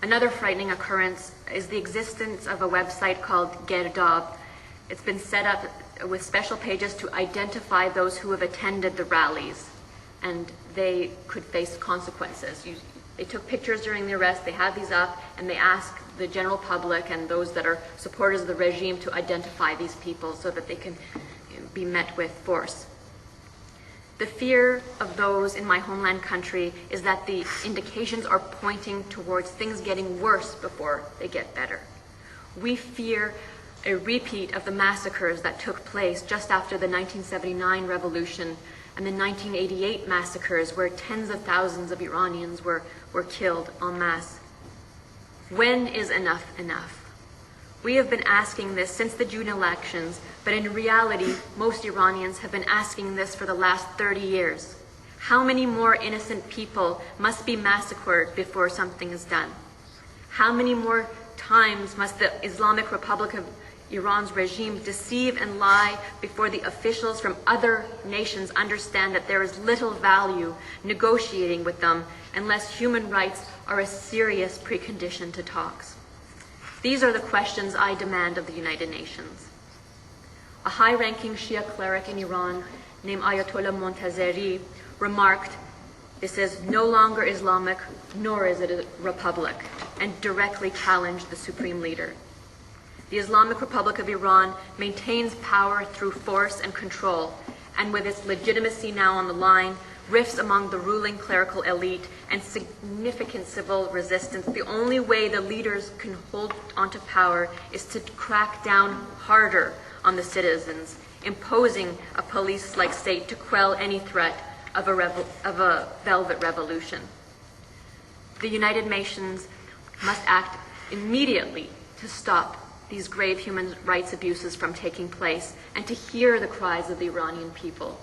Another frightening occurrence is the existence of a website called Gerdab. It's been set up with special pages to identify those who have attended the rallies, and they could face consequences. They took pictures during the arrest, they have these up, and they ask the general public and those that are supporters of the regime to identify these people so that they can be met with force. The fear of those in my homeland country is that the indications are pointing towards things getting worse before they get better. We fear a repeat of the massacres that took place just after the 1979 revolution and the 1988 massacres, where tens of thousands of Iranians were killed en masse. When is enough enough? We have been asking this since the June elections, but in reality, most Iranians have been asking this for the last 30 years. How many more innocent people must be massacred before something is done? How many more times must the Islamic Republic of Iran's regime deceive and lie before the officials from other nations understand that there is little value negotiating with them unless human rights are a serious precondition to talks? These are the questions I demand of the United Nations. A high-ranking Shia cleric in Iran named Ayatollah Montazeri remarked, "This is no longer Islamic, nor is it a republic," and directly challenged the supreme leader. The Islamic Republic of Iran maintains power through force and control, and with its legitimacy now on the line, rifts among the ruling clerical elite, and significant civil resistance, the only way the leaders can hold onto power is to crack down harder on the citizens, imposing a police-like state to quell any threat of a velvet revolution. The United Nations must act immediately to stop these grave human rights abuses from taking place and to hear the cries of the Iranian people.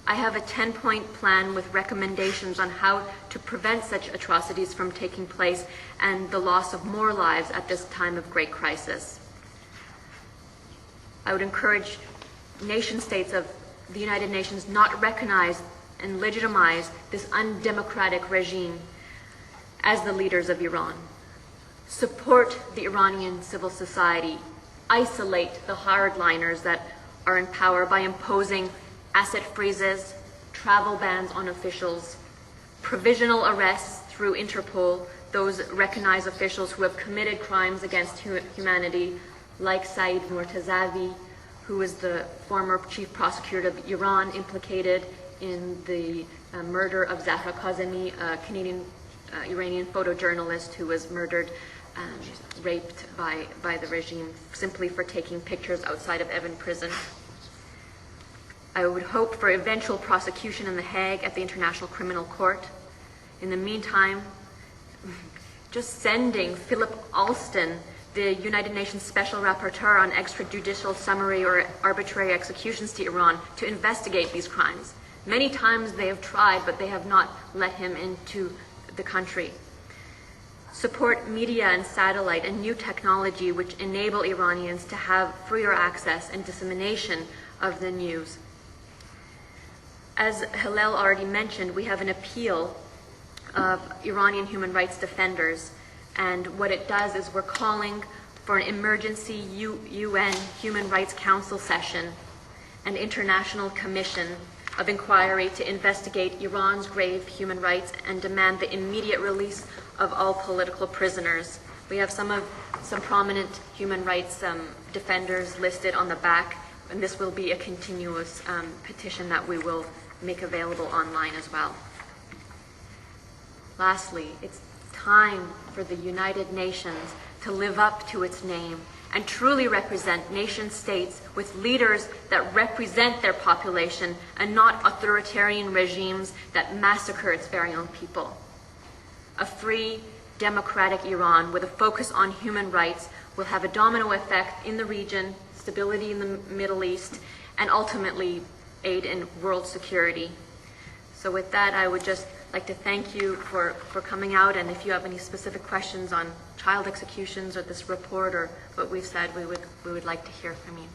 I have a 10-point plan with recommendations on how to prevent such atrocities from taking place and the loss of more lives at this time of great crisis. I would encourage nation states of the United Nations not recognize and legitimize this undemocratic regime as the leaders of Iran. Support the Iranian civil society. Isolate the hardliners that are in power by imposing asset freezes, travel bans on officials, provisional arrests through Interpol, those recognized officials who have committed crimes against humanity, like Saeed Murtazavi, who is the former chief prosecutor of Iran implicated in the murder of Zahra Kazemi, a Canadian Iranian photojournalist who was murdered, raped by the regime simply for taking pictures outside of Evin prison. I would hope for eventual prosecution in The Hague at the International Criminal Court. In the meantime, just sending Philip Alston, the United Nations Special Rapporteur on extrajudicial summary or arbitrary executions to Iran, to investigate these crimes. Many times they have tried, but they have not let him into the country. Support media and satellite and new technology which enable Iranians to have freer access and dissemination of the news. As Hillel already mentioned, we have an appeal of Iranian human rights defenders, and what it does is we're calling for an emergency UN Human Rights Council session and international commission of inquiry to investigate Iran's grave human rights and demand the immediate release of all political prisoners. We have some prominent human rights defenders listed on the back, and this will be a continuous petition that we will make available online as well. Lastly, it's time for the United Nations to live up to its name and truly represent nation states with leaders that represent their population and not authoritarian regimes that massacre its very own people. A free, democratic Iran with a focus on human rights will have a domino effect in the region, stability in the Middle East, and ultimately aid in world security. So with that, I would just like to thank you for coming out, and if you have any specific questions on child executions or this report or what we've said, we would like to hear from you.